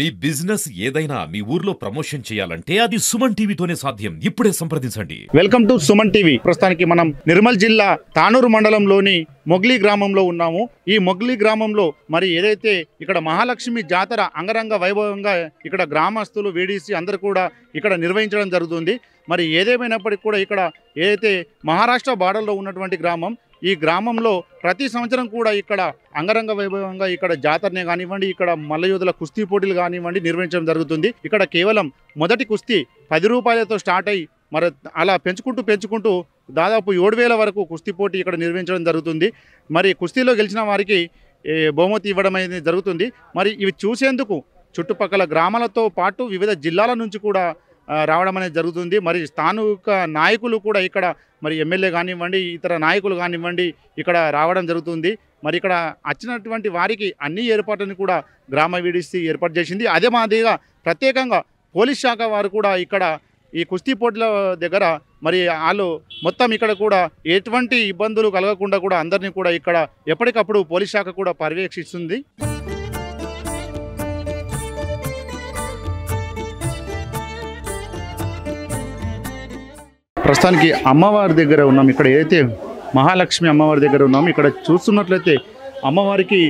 మీ business ఏదైనా మీ ఊర్లో promotion చేయాలంటే అది సుమన్ టీవీతోనే సాధ్యం. ఇప్పుడే సంప్రదించండి. Welcome to Suman TV. ప్రస్తుతానికి మనం నిర్మల్ జిల్లా తానూరు మండలంలోని మొగ్లీ గ్రామంలో ఉన్నాము. ఈ మొగ్లీ గ్రామంలో మరి ఏదైతే ఇక్కడ మహాలక్ష్మి జాతర అంగరంగ వైభవంగా ఇక్కడ గ్రామస్తులు వీడిసి అందరూ కూడా ఇక్కడ నిర్వహించడం జరుగుతుంది. మరి ఏదేమైనప్పటికీ కూడా ఇక్కడ ఏదైతే మహారాష్ట్ర బార్డర్లో ఉన్నటువంటి గ్రామం, ఈ గ్రామంలో ప్రతి సంవత్సరం కూడా ఇక్కడ అంగరంగ వైభవంగా ఇక్కడ జాతరనే కానివ్వండి, ఇక్కడ మల్లయోధుల కుస్తీ పోటీలు కానివ్వండి నిర్వహించడం జరుగుతుంది. ఇక్కడ కేవలం మొదటి కుస్తీ 10 రూపాయలతో స్టార్ట్ అయ్యి మరి అలా పెంచుకుంటూ దాదాపు 7,000 వరకు కుస్తీ పోటీ ఇక్కడ నిర్వహించడం జరుగుతుంది. మరి కుస్తీలో గెలిచిన వారికి బహుమతి ఇవ్వడం అనేది జరుగుతుంది. మరి ఇవి చూసేందుకు చుట్టుపక్కల గ్రామాలతో పాటు వివిధ జిల్లాల నుంచి కూడా రావడం అనేది జరుగుతుంది. మరి స్థానిక నాయకులు కూడా ఇక్కడ మరి ఎమ్మెల్యే కానివ్వండి, ఇతర నాయకులు కానివ్వండి ఇక్కడ రావడం జరుగుతుంది. మరి ఇక్కడ వచ్చినటువంటి వారికి అన్ని ఏర్పాట్లను కూడా గ్రామ వీడిసి ఏర్పాటు చేసింది. అదే మాదిరిగా ప్రత్యేకంగా పోలీస్ శాఖ వారు కూడా ఇక్కడ ఈ కుస్తీ పోటీల దగ్గర మరి వాళ్ళు మొత్తం ఇక్కడ కూడా ఎటువంటి ఇబ్బందులు కలగకుండా కూడా అందరినీ కూడా ఇక్కడ ఎప్పటికప్పుడు పోలీస్ శాఖ కూడా పర్యవేక్షిస్తుంది. ప్రస్తుతానికి అమ్మవారి దగ్గర ఉన్నాం. ఇక్కడ ఏదైతే మహాలక్ష్మి అమ్మవారి దగ్గర ఉన్నాం, ఇక్కడ చూస్తున్నట్లయితే అమ్మవారికి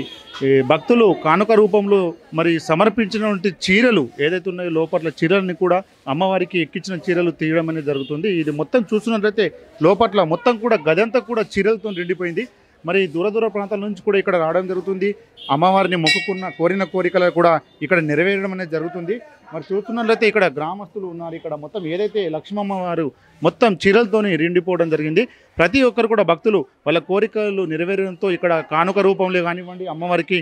భక్తులు కానుక రూపంలో మరి సమర్పించినటువంటి చీరలు ఏదైతే ఉన్నాయో లోపల చీరలని కూడా అమ్మవారికి ఎక్కించిన చీరలు తీయడం అనేది జరుగుతుంది. ఇది మొత్తం చూస్తున్నట్లయితే లోపల మొత్తం కూడా గదంతా కూడా చీరలతో నిండిపోయింది. మరి దూర ప్రాంతాల నుంచి కూడా ఇక్కడ రావడం జరుగుతుంది. అమ్మవారిని కోరిన కోరికలు కూడా ఇక్కడ నెరవేరడం అనేది జరుగుతుంది. మరి చూస్తున్నట్లయితే ఇక్కడ గ్రామస్తులు ఉన్నారు. ఇక్కడ మొత్తం ఏదైతే లక్ష్మమ్మవారు మొత్తం చీరలతోని నిండిపోవడం జరిగింది. ప్రతి ఒక్కరు కూడా భక్తులు వాళ్ళ కోరికలు నెరవేరడంతో ఇక్కడ కానుక రూపంలో కానివ్వండి, అమ్మవారికి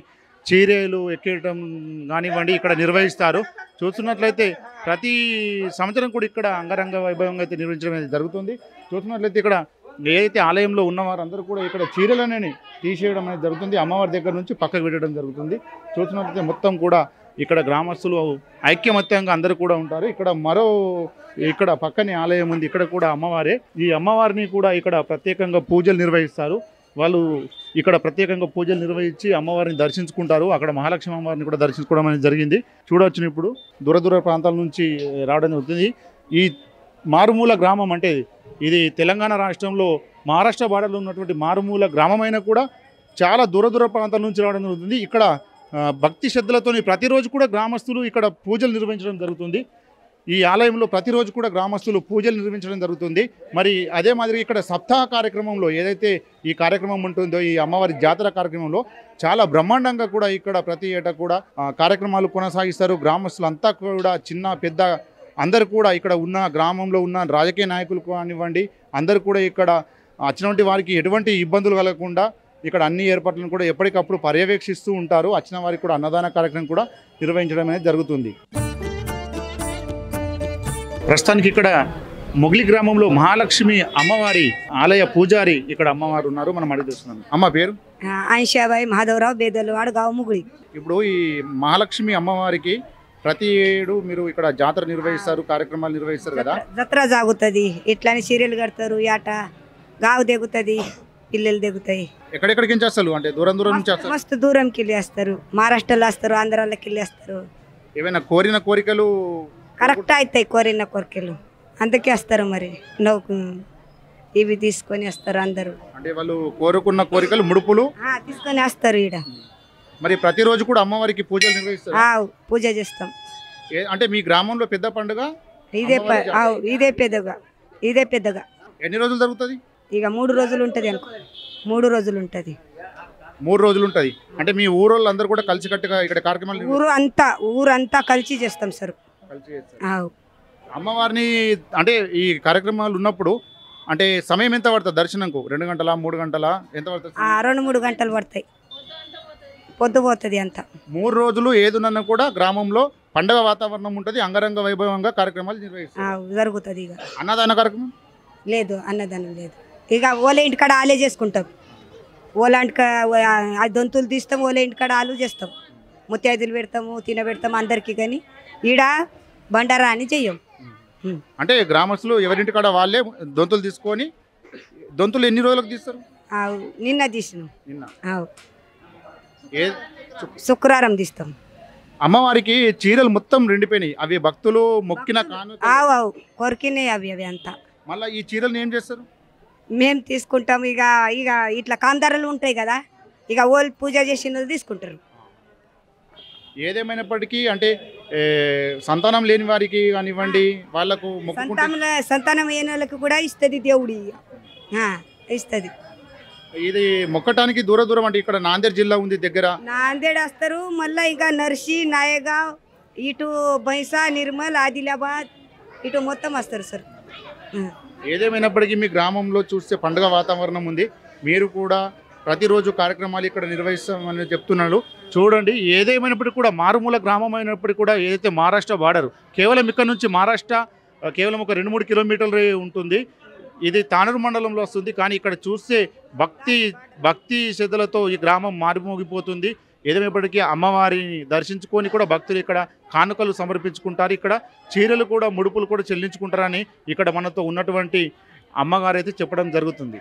చీరలు ఎక్కేయడం కానివ్వండి ఇక్కడ నిర్వహిస్తారు. చూస్తున్నట్లయితే ప్రతి సంవత్సరం కూడా ఇక్కడ అంగరంగ వైభవంగా అయితే నిర్వహించడం అనేది జరుగుతుంది. చూస్తున్నట్లయితే ఇక్కడ ఏదైతే ఆలయంలో ఉన్నవారందరూ కూడా ఇక్కడ చీరలనే తీసేయడం అనేది జరుగుతుంది. అమ్మవారి దగ్గర నుంచి పక్కకు పెట్టడం జరుగుతుంది. చూస్తున్నట్లయితే మొత్తం కూడా ఇక్కడ గ్రామస్తులు ఐక్యమత్యంగా అందరూ కూడా ఉంటారు. ఇక్కడ పక్కనే ఆలయం ఉంది, ఇక్కడ కూడా అమ్మవారే. ఈ అమ్మవారిని కూడా ఇక్కడ ప్రత్యేకంగా పూజలు నిర్వహిస్తారు. వాళ్ళు ఇక్కడ ప్రత్యేకంగా పూజలు నిర్వహించి అమ్మవారిని దర్శించుకుంటారు. అక్కడ మహాలక్ష్మి అమ్మవారిని కూడా దర్శించుకోవడం అనేది జరిగింది. చూడవచ్చు, ఇప్పుడు దూర ప్రాంతాల నుంచి రావడం జరుగుతుంది. ఈ మారుమూల గ్రామం అంటే ఇది తెలంగాణ రాష్ట్రంలో మహారాష్ట్ర బార్డర్లో ఉన్నటువంటి మారుమూల గ్రామమైన కూడా చాలా దూర ప్రాంతాల నుంచి రావడం జరుగుతుంది. ఇక్కడ భక్తి శ్రద్ధలతో ప్రతిరోజు కూడా గ్రామస్తులు ఇక్కడ పూజలు నిర్వహించడం జరుగుతుంది. ఈ ఆలయంలో ప్రతిరోజు కూడా గ్రామస్తులు పూజలు నిర్వహించడం జరుగుతుంది. మరి అదే మాదిరి ఇక్కడ సప్తాహ కార్యక్రమంలో ఏదైతే ఈ కార్యక్రమం ఉంటుందో, ఈ అమ్మవారి జాతర కార్యక్రమంలో చాలా బ్రహ్మాండంగా కూడా ఇక్కడ ప్రతి ఏటా కూడా కార్యక్రమాలు కొనసాగిస్తారు. గ్రామస్తులంతా కూడా చిన్న పెద్ద అందరు కూడా ఇక్కడ ఉన్న గ్రామంలో ఉన్న రాజకీయ నాయకులు కానివ్వండి, అందరూ కూడా ఇక్కడ వచ్చినటువంటి వారికి ఎటువంటి ఇబ్బందులు కలగకుండా ఇక్కడ అన్ని ఏర్పాట్లను కూడా ఎప్పటికప్పుడు పర్యవేక్షిస్తూ ఉంటారు. వచ్చిన వారికి కూడా అన్నదాన కార్యక్రమం కూడా నిర్వహించడం అనేది జరుగుతుంది. ప్రస్తుతానికి ఇక్కడ మొగ్లీ గ్రామంలో మహాలక్ష్మి అమ్మవారి ఆలయ పూజారి ఇక్కడ అమ్మవారు ఉన్నారు. మనం అడిగి చూస్తున్నాం. అమ్మ పేరు ఐషాబాయి మాధవరావు బేదలవాడు గావు ముగుళి. ఇప్పుడు ఈ మహాలక్ష్మి అమ్మవారికి ప్రతి ఏడు మీరు ఇక్కడ జాతర నిర్వహిస్తారు, కార్యక్రమాలు నిర్వహిస్తారు కదా? జత్ర జాగుతుంది, ఇట్లానే చీరలు కడతారు, ఏట గావు దిగుతుంది, పిల్లలు దిగుతాయి. ఎక్కడెక్కడికి అసలు అంటే దూరం నుంచి మస్తు దూరంకి వెళ్ళేస్తారు. మహారాష్ట్రలో వస్తారు, ఆంధ్రాలోకి వెళ్ళేస్తారు. ఏమైనా కోరిన కోరికలు కరెక్ట్ అవుతాయి, కోరిన కోరికలు అందుకే వస్తారు. మరి నవ్వు ఇవి తీసుకొని వస్తారు అందరూ. అంటే వాళ్ళు కోరుకున్న కోరికలు ముడుపులు తీసుకొని వస్తారు. ఈడ మరి ప్రతిరోజు కూడా అమ్మవారికి పూజలు నిర్వహిస్తారు. పూజ చేస్తాం. అంటే మీ గ్రామంలో పెద్ద పండుగ ఇదే పెద్దగా. ఎన్ని రోజులు జరుగుతుంది? ఇక 3 రోజులు ఉంటుంది అనుకో. 3 రోజులు ఉంటుంది. 3 రోజులు ఉంటుంది. అంటే మీ ఊరోళ్ళు అందరూ కూడా కలిసికట్టుగా ఇక్కడ కార్యక్రమాలు ఊరంతా కలిసి చేస్తాం సార్. అమ్మవారిని అంటే ఈ కార్యక్రమాలు ఉన్నప్పుడు అంటే సమయం ఎంత పడుతుంది దర్శనంకు? 2 గంటల 3 గంటల ఎంత పడుతుంది? 2-3 గంటలు పడతాయి. పొద్దుపోతుంది అంతా. 3 రోజులు ఏదున్నా కూడా గ్రామంలో పండగ వాతావరణం ఉంటుంది. అంగరంగ వైభవంగా కార్యక్రమాలు నిర్వహిస్తారు. జరుగుతుంది. ఇక అన్నదాన కార్యక్రమం లేదు, అన్నదానం లేదు. ఇక ఓల ఇంటికాడ ఆలే చేసుకుంటాం. ఓల ఇంటికాడ దొంతులు తీస్తాం, ఓల ఇంటికాడ ఆలు చేస్తాం, ముత్తైదులు పెడతాము, తినబెడతాము అందరికీ. కానీ ఈడ బండారా అని చెయ్యం. అంటే గ్రామస్తులు ఎవరింటికాడ వాళ్ళే దొంతులు తీసుకొని, దొంతులు ఎన్ని రోజులకు తీస్తారు? నిన్న తీసినాం. శుక్రవారం తీస్తాం. అమ్మవారికి చీరలు మొత్తం రెండిపోయినాయి. అవి భక్తులు మొక్కిన కానుక. ఆవు ఆవు కొరికినాయి అవి అవి అంతా. మళ్ళీ ఈ చీరలు ఏం చేస్తారు? మేము తీసుకుంటాం. ఇక ఇక ఇట్లా కాందారాలు ఉంటాయి కదా, ఇక ఓళ్ళు పూజ చేసిన వాళ్ళు తీసుకుంటారు. ఏదేమైనప్పటికీ అంటే సంతానం లేని వారికి కానివ్వండి, వాళ్ళకు మొక్కుకుంటే సంతానం అయిన వాళ్ళకి కూడా ఇస్తుంది దేవుడి, ఇస్తుంది. ఇది మొక్కటానికి దూర దూరం అంటే ఇక్కడ నాందేడ్ జిల్లా ఉంది దగ్గర. నాందేడ్ వస్తారు, మళ్ళీ ఇంకా నర్సి, నాయగావ్, ఇటు బైసా, నిర్మల్, ఆదిలాబాద్ ఇటు మొత్తం వస్తారు సార్. ఏదేమైనప్పటికీ మీ గ్రామంలో చూస్తే పండుగ వాతావరణం ఉంది. మీరు కూడా ప్రతిరోజు కార్యక్రమాలు ఇక్కడ నిర్వహిస్తామని చెప్తున్నాడు. చూడండి, ఏదేమైనప్పటికీ కూడా మారుమూల గ్రామం అయినప్పటికీ కూడా ఏదైతే మహారాష్ట్ర బార్డర్ కేవలం ఇక్కడ నుంచి మహారాష్ట్ర కేవలం ఒక 2-3 కిలోమీటర్లు ఉంటుంది. ఇది తానూరు మండలంలో వస్తుంది. కానీ ఇక్కడ చూస్తే భక్తి శ్రద్ధలతో ఈ గ్రామం మారుమోగిపోతుంది. ఏదేమైనప్పటికీ అమ్మవారిని దర్శించుకొని కూడా భక్తులు ఇక్కడ కానుకలు సమర్పించుకుంటారు. ఇక్కడ చీరలు కూడా, ముడుపులు కూడా చెల్లించుకుంటారని ఇక్కడ మనతో ఉన్నటువంటి అమ్మగారు అయితే చెప్పడం జరుగుతుంది.